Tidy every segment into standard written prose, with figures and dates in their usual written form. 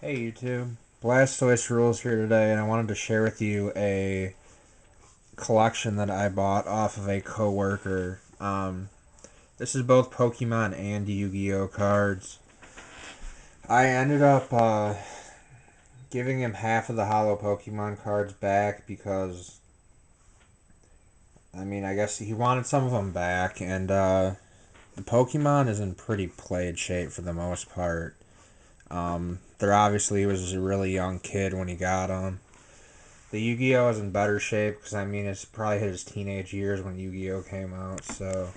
Hey YouTube, Blastoise Rules here today, and I wanted to share with you a collection that I bought off of a coworker. This is both Pokemon and Yu-Gi-Oh cards. I ended up giving him half of the Holo Pokemon cards back because, I guess he wanted some of them back, and the Pokemon is in pretty played shape for the most part. There obviously he was a really young kid when he got them. The Yu-Gi-Oh is in better shape because it's probably his teenage years when Yu-Gi-Oh came out. So,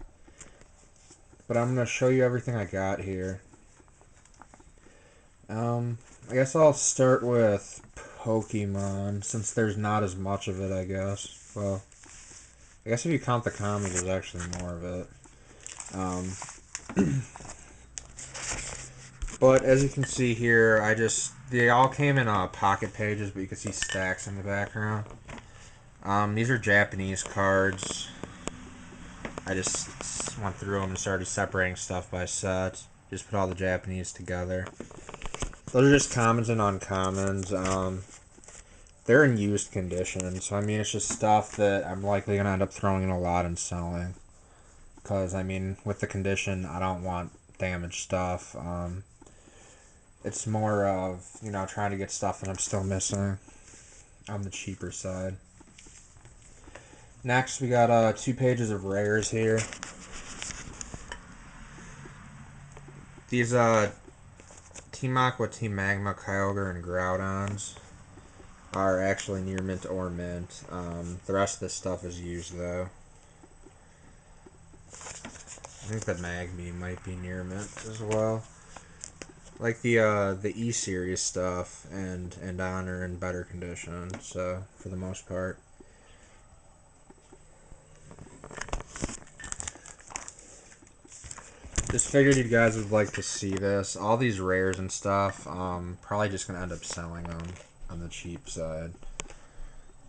but I'm gonna show you everything I got here. I guess I'll start with Pokemon since there's not as much of it. I guess. Well, I guess if you count the comic, there's actually more of it. But as you can see here, they all came in pocket pages, but you can see stacks in the background. These are Japanese cards. I just went through them and started separating stuff by set. Just put all the Japanese together. Those are just commons and uncommons. They're in used condition, so it's just stuff that I'm likely going to end up throwing in a lot and selling. Because, with the condition, I don't want damaged stuff. It's more of, trying to get stuff that I'm still missing on the cheaper side. Next, we got 2 pages of rares here. These Team Aqua, Team Magma, Kyogre, and Groudons are actually near mint or mint. The rest of this stuff is used though. I think the Magme might be near mint as well. Like the E series stuff and Honor in better condition. So for the most part. Just figured you guys would like to see this. All these rares and stuff, probably just going to end up selling them on the cheap side.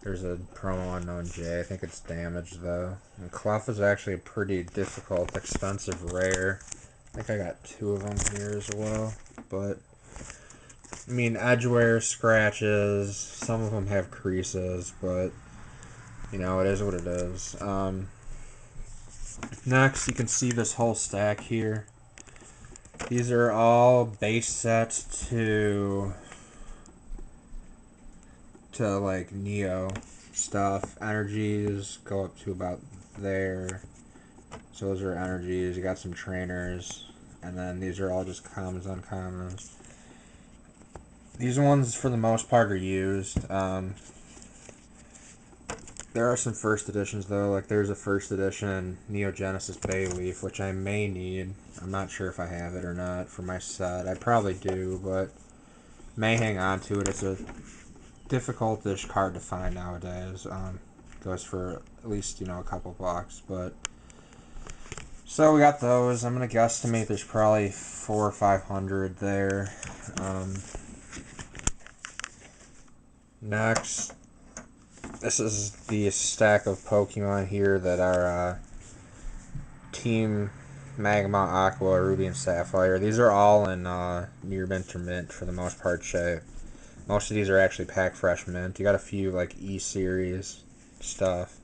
There's a promo unknown J. I think it's damaged, though. And Clef is actually a pretty difficult, expensive rare. I think I got 2 of them here as well. But, edgeware scratches. Some of them have creases, but, it is what it is. Next, you can see this whole stack here. These are all base sets to like Neo stuff. Energies go up to about there. So those are energies. You got some trainers. And then these are all just commons, uncommons. These ones, for the most part, are used. There are some first editions, though. Like, there's a first edition Neo Genesis Bayleaf, which I may need. I'm not sure if I have it or not for my set. I probably do, but may hang on to it. It's a difficult-ish card to find nowadays. Goes for at least, a couple bucks, but... So we got those. I'm going to guesstimate there's probably 400 or 500 there. Next... This is the stack of Pokemon here that are Team Magma, Aqua, Ruby, and Sapphire. These are all in near mint or mint for the most part shape. Most of these are actually pack fresh mint. You got a few like E-series stuff.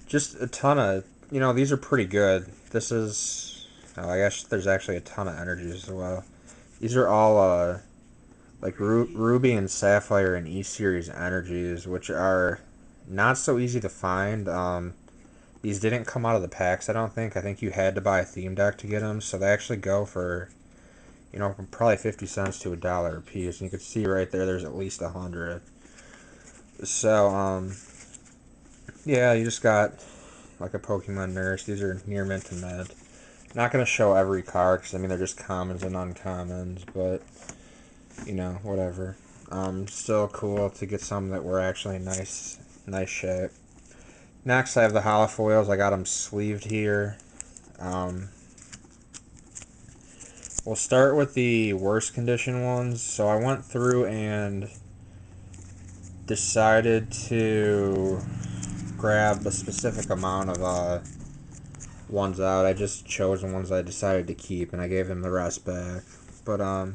Just a ton of, these are pretty good. This is, I guess there's actually a ton of energies as well. These are all like Ruby and Sapphire and E-Series energies, which are not so easy to find. These didn't come out of the packs, I don't think. I think you had to buy a theme deck to get them, so they actually go for, from probably 50 cents to $1 a piece. And you can see right there, there's at least 100. So, yeah, you just got like a Pokemon Nurse. These are near mint and mint. Not going to show every card, because, they're just commons and uncommons, but... whatever. Still cool to get some that were actually nice shape. Next, I have the holofoils. I got them sleeved here. We'll start with the worst condition ones. So I went through and decided to grab a specific amount of ones out. I just chose the ones I decided to keep, and I gave them the rest back. But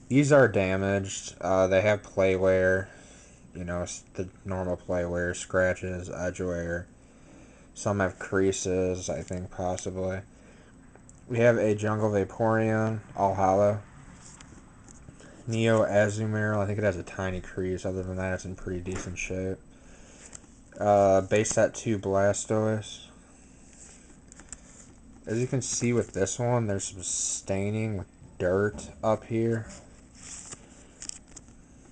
these are damaged. They have play wear. The normal play wear, scratches, edge wear. Some have creases, I think, possibly. We have a Jungle Vaporeon, all hollow. Neo Azumarill, I think it has a tiny crease. Other than that, it's in pretty decent shape. Base set 2 Blastoise. As you can see with this one, there's some staining with dirt up here.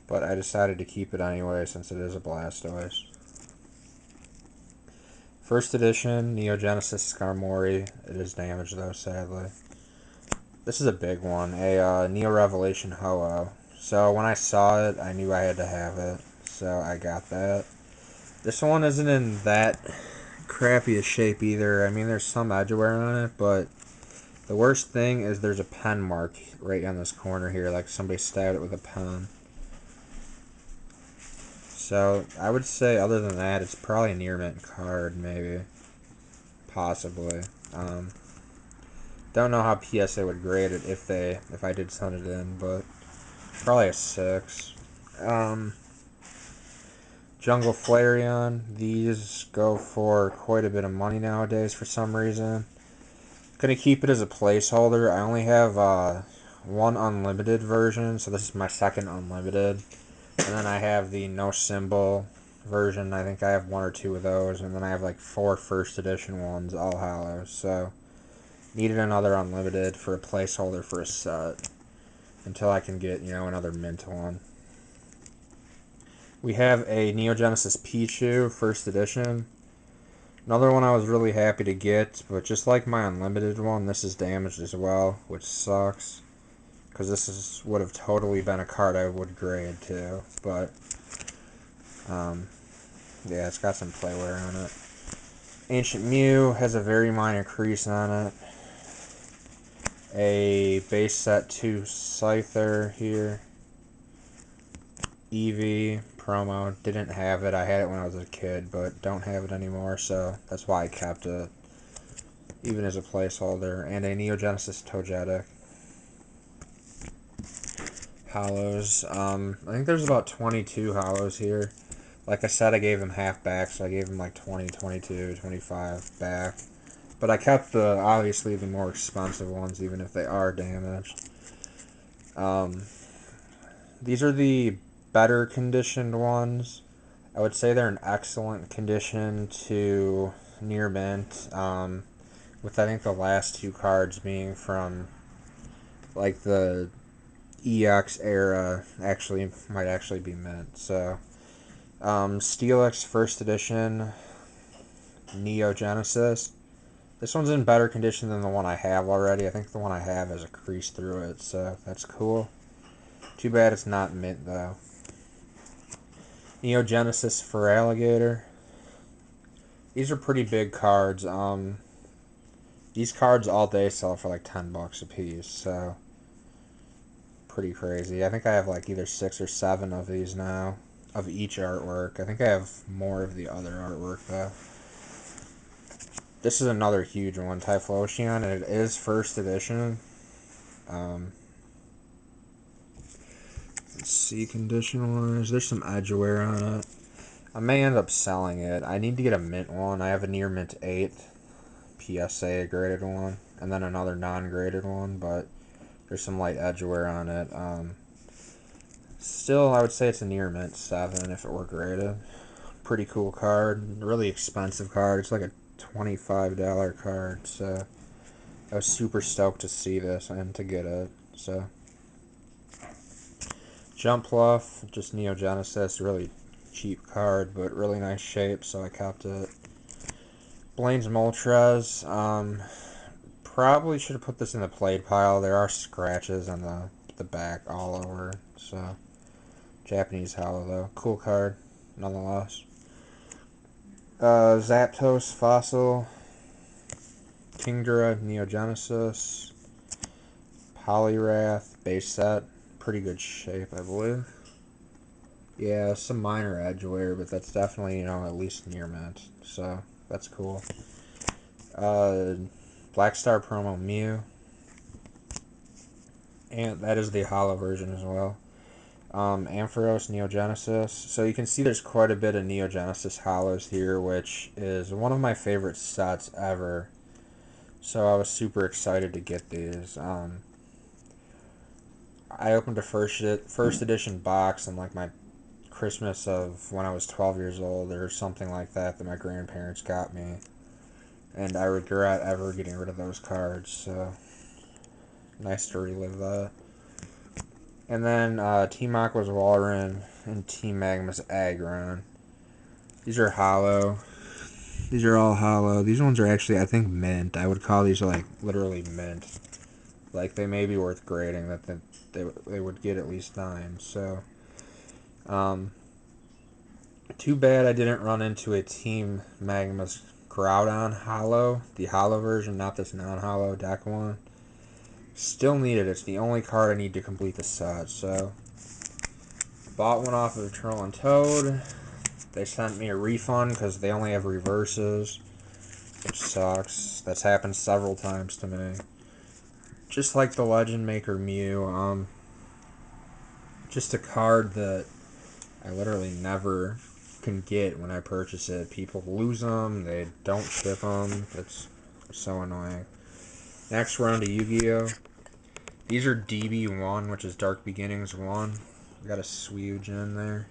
But I decided to keep it anyway since it is a Blastoise. First edition, Neo Genesis Skarmory. It is damaged though, sadly. This is a big one, a Neo Revelation Ho-Oh. So when I saw it, I knew I had to have it. So I got that. This one isn't in that crappy a shape either. I mean, there's some edge wear on it, but the worst thing is there's a pen mark right on this corner here, like somebody stabbed it with a pen. So I would say, other than that, it's probably a near mint card, maybe, possibly. Don't know how PSA would grade it if I did send it in, but probably a 6. Jungle Flareon. These go for quite a bit of money nowadays for some reason. Gonna keep it as a placeholder. I only have one unlimited version, so this is my second unlimited. And then I have the no symbol version. I think I have 1 or 2 of those. And then I have like 4 first edition ones, all hollows. So, needed another unlimited for a placeholder for a set. Until I can get, another mint one. We have a Neo Genesis Pichu, first edition. Another one I was really happy to get, but just like my unlimited one, this is damaged as well, which sucks. Because would have totally been a card I would grade too. But, yeah, it's got some play wear on it. Ancient Mew has a very minor crease on it. A base set 2 Scyther here. Eevee promo, didn't have it. I had it when I was a kid, but don't have it anymore, so that's why I kept it, even as a placeholder. And a Neo Genesis Togetic. Hollows. I think there's about 22 hollows here. Like I said, I gave them half back, so I gave them like 20, 22, 25 back. But I kept obviously the more expensive ones, even if they are damaged. These are the better conditioned ones. I would say they're in excellent condition to near mint, with I think the last 2 cards being from like the EX era might actually be mint. So Steelix first edition Neo Genesis. This one's in better condition than the one I have already. I think the one I have has a crease through it, so that's cool. Too bad it's not mint though. Neo Genesis for Alligator. These are pretty big cards. These cards all day sell for like $10 a piece, so pretty crazy. I think I have like either 6 or 7 of these now, of each artwork. I think I have more of the other artwork though. This is another huge one, Typhlosion, and it is first edition. Let's see, condition-wise, there's some edge wear on it. I may end up selling it. I need to get a mint one. I have a near mint 8 PSA graded one, and then another non-graded one, but there's some light edge wear on it. Still, I would say it's a near mint 7 if it were graded. Pretty cool card. Really expensive card. It's like a $25 card, so I was super stoked to see this and to get it. So Jumpluff, just Neo Genesis, really cheap card, but really nice shape, so I kept it. Blaine's Moltres, probably should have put this in the played pile. There are scratches on the back all over, so Japanese hollow though. Cool card, nonetheless. Zapdos Fossil, Kingdra Neo Genesis, Poliwrath base set, pretty good shape, I believe. Yeah, some minor edge wear, but that's definitely, at least near mint, so that's cool. Black Star promo Mew, And that is the hollow version as well. Ampharos Neogenesis. So you can see there's quite a bit of Neogenesis hollows here, which is one of my favorite sets ever. So I was super excited to get these. I opened a first edition box in like my Christmas of when I was 12 years old or something like that my grandparents got me. And I regret ever getting rid of those cards, so nice to relive that. And then Team Aqua's Walrein and Team Magma's Aggron. These are hollow. These are all hollow. These ones are actually, I think, mint. I would call these like literally mint. Like they may be worth grading. That they would get at least 9. So, too bad I didn't run into a Team Magma's Groudon hollow, the hollow version, not this non-hollow deck one. Still need it. It's the only card I need to complete the set. So, bought one off of Eternal and Toad. They sent me a refund because they only have reverses, which sucks. That's happened several times to me. Just like the Legend Maker Mew, just a card that I literally never can get when I purchase it. People lose them, they don't ship them. It's so annoying. Next, we're on to Yu-Gi-Oh! These are DB1, which is Dark Beginnings 1. We got a Sweuge in there.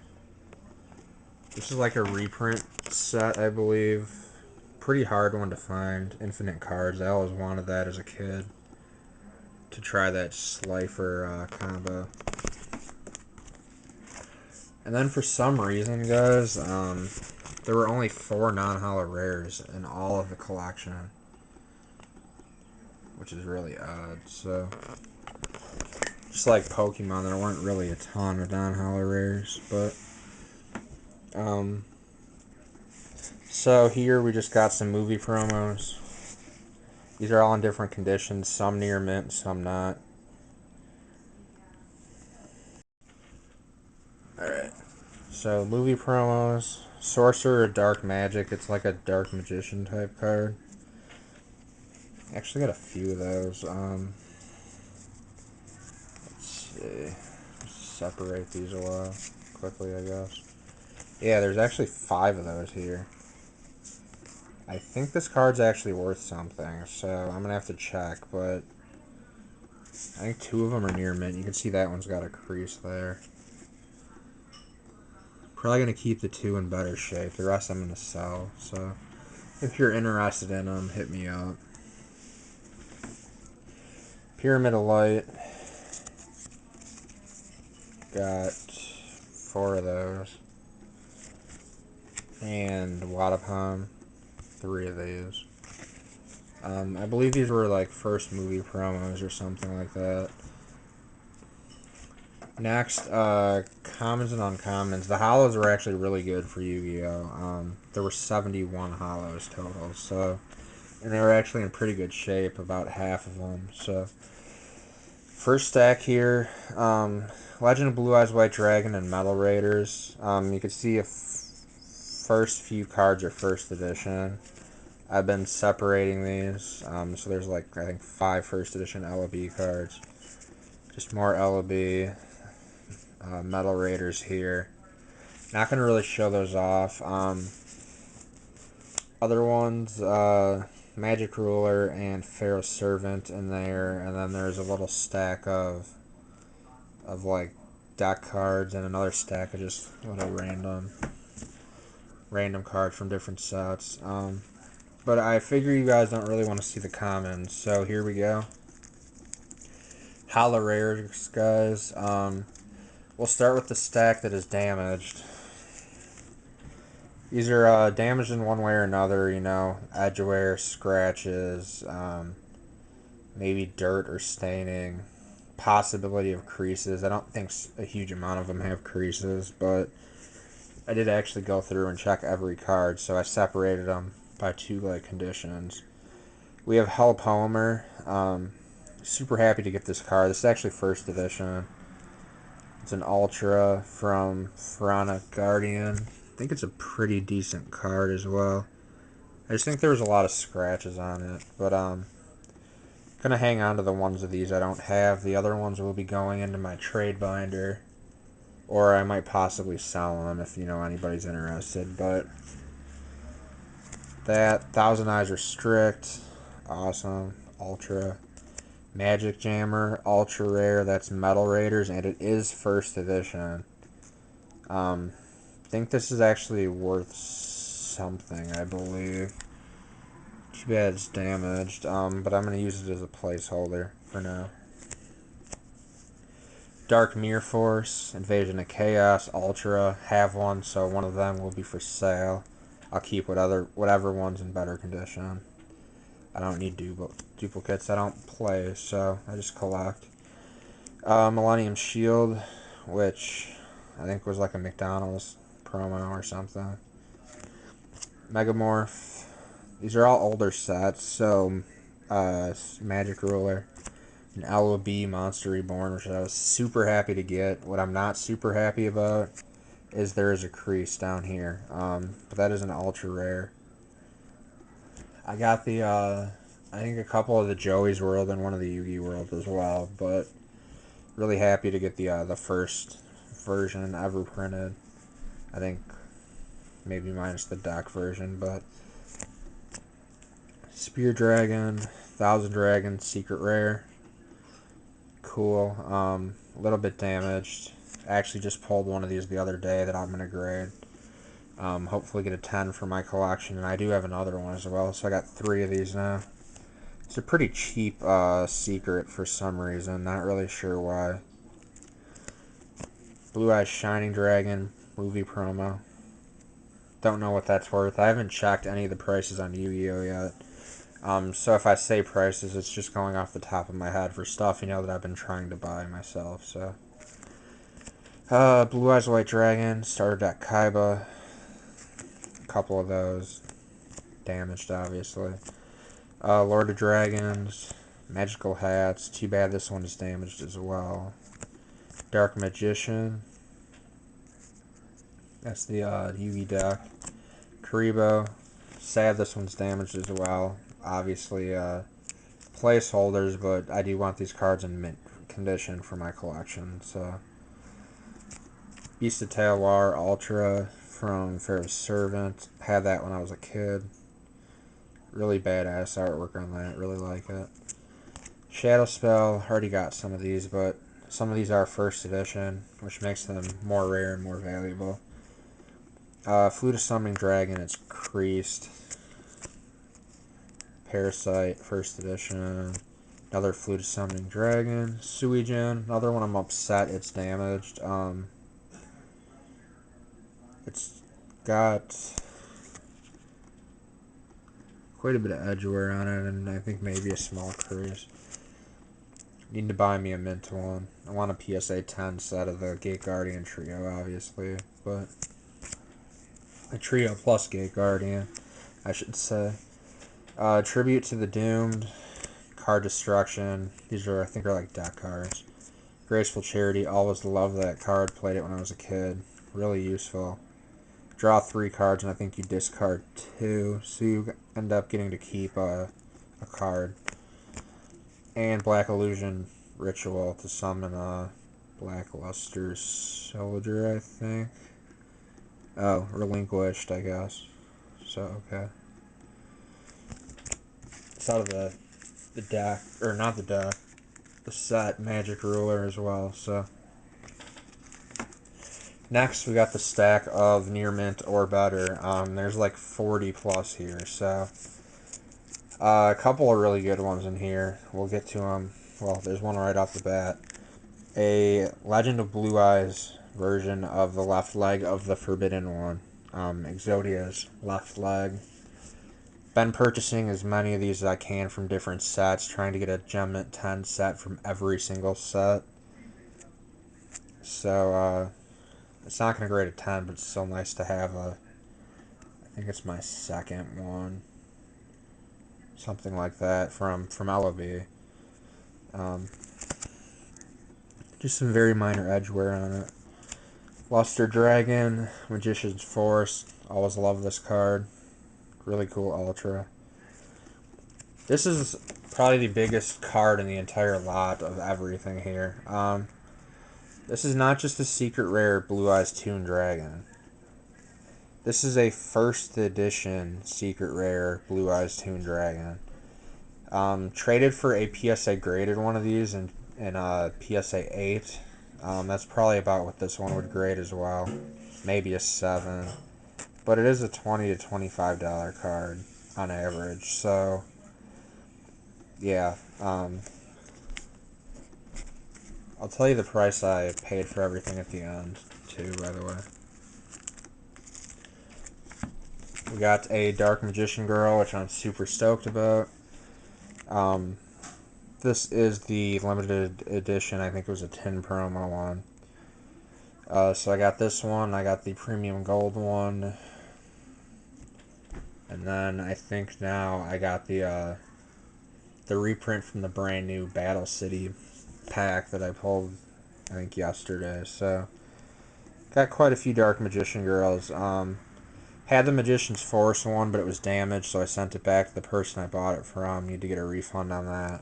This is like a reprint set, I believe. Pretty hard one to find. Infinite cards. I always wanted that as a kid. To try that Slifer combo. And then for some reason, guys, there were only 4 non-hollow rares in all of the collection. Which is really odd. So, just like Pokemon, there weren't really a ton of non-hollow rares. But, so here we just got some movie promos. These are all in different conditions. Some near mint, some not. Alright. So, movie promos. Sorcerer of Dark Magic. It's like a Dark Magician type card. Actually got a few of those. Let's see. Separate these a while. Quickly, I guess. Yeah, there's actually 5 of those here. I think this card's actually worth something, so I'm going to have to check, but I think 2 of them are near mint. You can see that one's got a crease there. Probably going to keep the 2 in better shape. The rest I'm going to sell, so if you're interested in them, hit me up. Pyramid of Light. Got 4 of those. And Wadapalm. 3 of these. I believe these were like first movie promos or something like that. Next, commons and uncommons. The hollows were actually really good for Yu-Gi-Oh! There were 71 hollows total, so, and they were actually in pretty good shape, about half of them. So, first stack here, Legend of Blue Eyes White Dragon and Metal Raiders. You can see if first few cards are first edition. I've been separating these, so there's like I think 5 first edition LOB cards. Just more LOB. Metal Raiders here. Not going to really show those off. Other ones, Magic Ruler and Pharaoh Servant in there, and then there's a little stack of like deck cards and another stack of just little random cards from different sets. But I figure you guys don't really want to see the commons, so here we go. Hollow Rares, guys. We'll start with the stack that is damaged. These are damaged in one way or another, you know, edge wear, scratches, maybe dirt or staining, possibility of creases. I don't think a huge amount of them have creases, but I did actually go through and check every card, so I separated them by 2 like conditions. We have Hell Polymer. Super happy to get this card. This is actually first edition. It's an Ultra from Pharaonic Guardian. I think it's a pretty decent card as well. I just think there was a lot of scratches on it. But, Gonna hang on to the ones of these I don't have. The other ones will be going into my trade binder. Or I might possibly sell them if, anybody's interested. But that, Thousand Eyes Restrict, awesome. Ultra. Magic Jammer, ultra rare, that's Metal Raiders, and it is first edition. I think this is actually worth something, I believe. Too bad it's damaged, but I'm going to use it as a placeholder for now. Dark Mirror Force, Invasion of Chaos, Ultra, have one, so one of them will be for sale. I'll keep whatever one's in better condition. I don't need duplicates, I don't play, so I just collect. Millennium Shield, which I think was like a McDonald's promo or something. Megamorph. These are all older sets, so Magic Ruler, an LOB Monster Reborn, which I was super happy to get. What I'm not super happy about is there is a crease down here, but that is an ultra rare. I got I think a couple of the Joey's World and one of the Yugi World as well, but really happy to get the first version ever printed. I think maybe minus the deck version, but Spear Dragon, Thousand Dragon, Secret Rare. Cool. A little bit damaged. I actually just pulled one of these the other day that I'm going to grade. Hopefully get a 10 for my collection, and I do have another one as well, so I got 3 of these now. It's a pretty cheap secret for some reason, not really sure why. Blue Eyes Shining Dragon, movie promo. Don't know what that's worth. I haven't checked any of the prices on Yu-Gi-Oh yet. So if I say prices, it's just going off the top of my head for stuff, that I've been trying to buy myself, so. Blue Eyes White Dragon, Starter Deck Kaiba. A couple of those. Damaged, obviously. Lord of Dragons, Magical Hats. Too bad this one is damaged as well. Dark Magician. That's the Yugi deck. Karibo. Sad this one's damaged as well. Obviously, placeholders, but I do want these cards in mint condition for my collection. So, Beast of Talwar Ultra from Pharaoh's Servant. Had that when I was a kid. Really badass artwork on that. Really like it. Shadow Spell. Already got some of these, but some of these are first edition, which makes them more rare and more valuable. Flute of Summoning Dragon. It's creased. Parasite, first edition. Another Flute of Summoning Dragon. Suijin, another one I'm upset it's damaged. It's got quite a bit of edge wear on it, and I think maybe a small crease. Need to buy me a mint one. I want a PSA 10 set of the Gate Guardian trio, obviously, but a trio plus Gate Guardian, I should say. Tribute to the Doomed, Card Destruction. These are, I think, are like deck cards. Graceful Charity, always loved that card. Played it when I was a kid. Really useful. Draw 3 cards, and I think you discard 2, so you end up getting to keep a card. And Black Illusion Ritual to summon a Blackluster Soldier, I think. Oh, relinquished, I guess. So, okay. It's out of the deck, or not the deck, the set Magic Ruler as well, so. Next, we got the stack of near mint or better. There's like 40 plus here, so. A couple of really good ones in here. We'll get to them. Well, there's one right off the bat. A Legend of Blue Eyes version of the left leg of the Forbidden One. Exodia's left leg. Been purchasing as many of these as I can from different sets, trying to get a Gem Mint 10 set from every single set. So, it's not going to grade a 10, but it's still nice to have I think it's my second one. Something like that from LOB. Just some very minor edge wear on it. Luster Dragon, Magician's Force. Always love this card. Really cool Ultra. This is Probably the biggest card in the entire lot of everything here. This is not just a secret rare Blue Eyes Toon Dragon. This is a first edition secret rare Blue Eyes Toon Dragon. Traded for a PSA graded one of these in PSA 8. That's probably about what this one would grade as well. Maybe a 7. But it is a $20 to $25 card on average. So, yeah. I'll tell you the price I paid for everything at the end, too, by the way. We got a Dark Magician Girl, which I'm super stoked about. Um, this is the limited edition. I think it was a 10 promo one. So I got this one. I got the premium gold one. And then I think now I got the reprint from the brand new Battle City pack that I pulled, I think, yesterday. So got quite a few Dark Magician Girls. Had the Magician's Force one, but it was damaged, so I sent it back to the person I bought it from. Need to get a refund on that.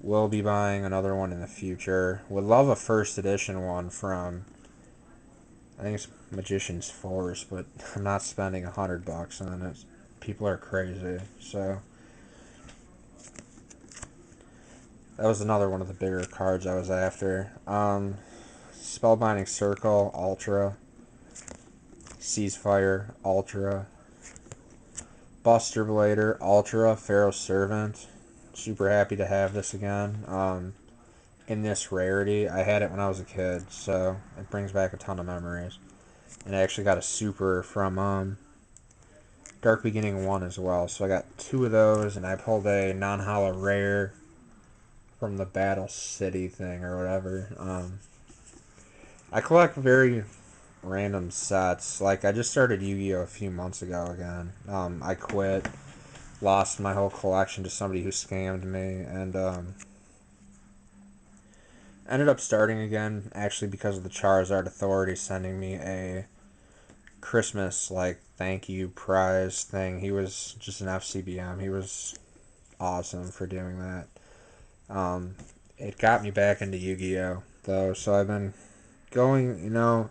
Will be buying another one in the future. Would love a first edition one from, I think it's Magician's Force, but I'm not spending $100 on it. People are crazy. So that was another one of the bigger cards I was after. Spellbinding Circle, Ultra. Ceasefire, Ultra. Buster Blader, Ultra, Pharaoh's Servant. Super happy to have this again. In this rarity, I had it when I was a kid, so it brings back a ton of memories. And I actually got a super from Dark Beginning 1 as well, so I got 2 of those, and I pulled a non-holo rare from the Battle City thing or whatever. I collect very random sets. Like, I just started Yu-Gi-Oh! A few months ago again. I quit, lost my whole collection to somebody who scammed me, and ended up starting again, actually, because of the Charizard Authority sending me a Christmas, like, thank you prize thing. He was just an FCBM. He was awesome for doing that. It got me back into Yu-Gi-Oh! Though, so I've been going, I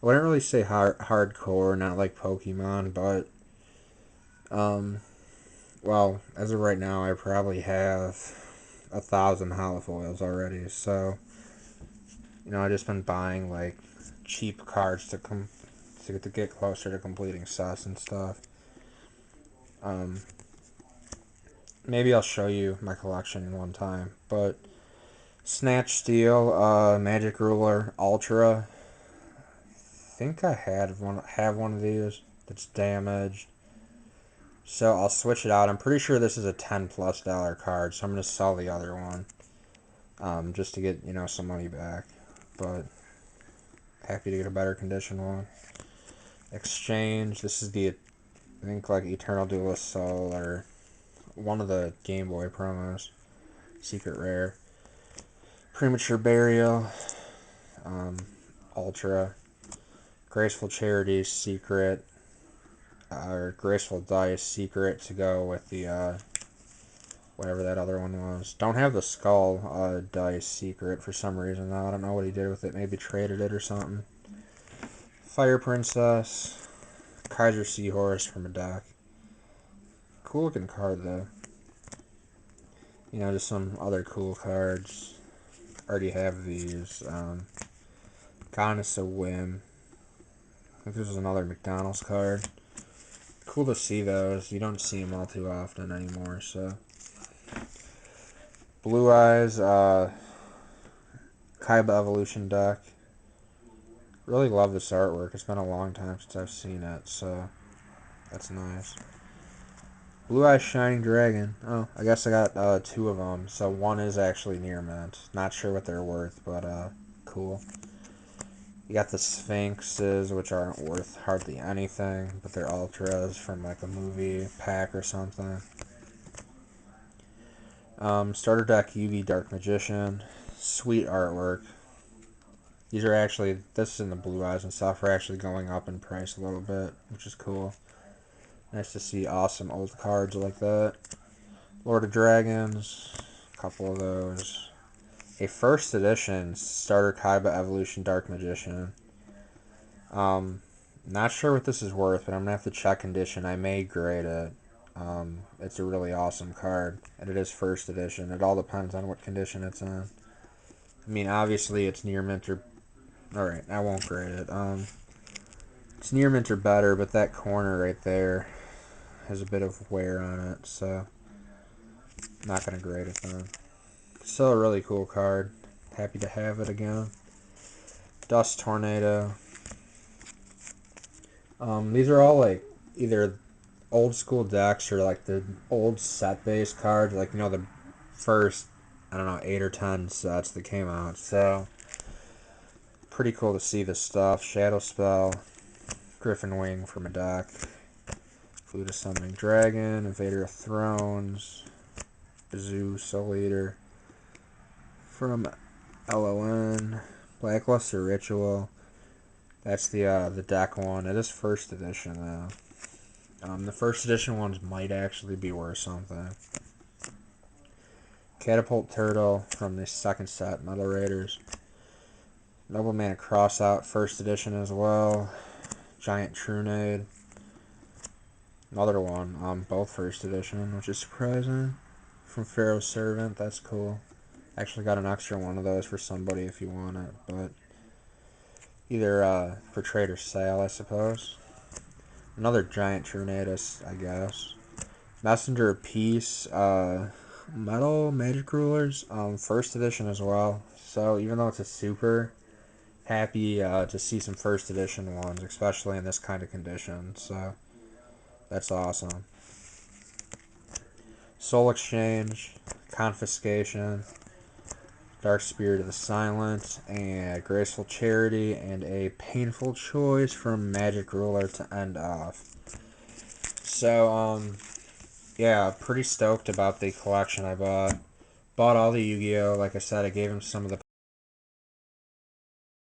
wouldn't really say hardcore, not like Pokemon, but, well, as of right now, I probably have 1,000 holofoils already, so, I just been buying, like, cheap cards to get closer to completing sets and stuff. Maybe I'll show you my collection one time, but Snatch Steel, Magic Ruler, Ultra. I think I have one of these that's damaged. So I'll switch it out. I'm pretty sure this is a $10+ card, so I'm gonna sell the other one, just to get some money back. But happy to get a better condition one. Exchange. This is the, I think, like Eternal Duelist Soul or one of the Game Boy promos. Secret rare. Premature Burial. Ultra. Graceful Charity Secret. Or Graceful Dice Secret to go with the whatever that other one was. Don't have the Skull Dice Secret for some reason though. I don't know what he did with it. Maybe traded it or something. Fire Princess. Kaiser Seahorse from a deck. Cool looking card though. Just some other cool cards. Already have these. Goddess of Whim. I think this is another McDonald's card. Cool to see those. You don't see them all too often anymore, so. Blue Eyes, Kaiba Evolution deck. Really love this artwork. It's been a long time since I've seen it, so that's nice. Blue Eyes Shining Dragon. Oh, I guess I got 2 of them. So one is actually near mint. Not sure what they're worth, but cool. You got the Sphinxes, which aren't worth hardly anything, but they're ultras from like a movie pack or something. Starter deck Yugi Dark Magician. Sweet artwork. These are actually, this and the Blue Eyes and stuff are actually going up in price a little bit, which is cool. Nice to see awesome old cards like that. Lord of Dragons, a couple of those. A first edition Starter Kaiba Evolution Dark Magician. Not sure what this is worth, but I'm gonna have to check condition. I may grade it. It's a really awesome card, and it is first edition. It all depends on what condition it's in. I mean, obviously it's near mint or... Alright, I won't grade it. It's near mint or better, but that corner right there has a bit of wear on it, so I'm not gonna grade it then. Still a really cool card. Happy to have it again. Dust Tornado. These are all like either old school decks or like the old set based cards, like the first, I don't know, 8 or 10 sets that came out. So pretty cool to see this stuff. Shadow Spell, Griffin Wing from a deck, Fluid Summoning Dragon, Invader of Thrones, Zoo Soul Eater from LON, Blackluster Ritual. That's the deck one. It is first edition though. The first edition ones might actually be worth something. Catapult Turtle from the second set, Metal Raiders. Nobleman Crossout, first edition as well. Giant Trunade. Another one, both first edition, which is surprising. From Pharaoh's Servant, that's cool. Actually got an extra one of those for somebody if you want it, but either for trade or sale, I suppose. Another Giant Trunade, I guess. Messenger of Peace, Metal Magic Rulers, first edition as well. So even though it's a super, happy to see some first edition ones, especially in this kind of condition. So that's awesome. Soul Exchange, Confiscation, Dark Spirit of the Silent, and Graceful Charity, and a Painful Choice from Magic Ruler to end off. So, yeah, pretty stoked about the collection I bought. Bought all the Yu-Gi-Oh! Like I said, I gave him some of the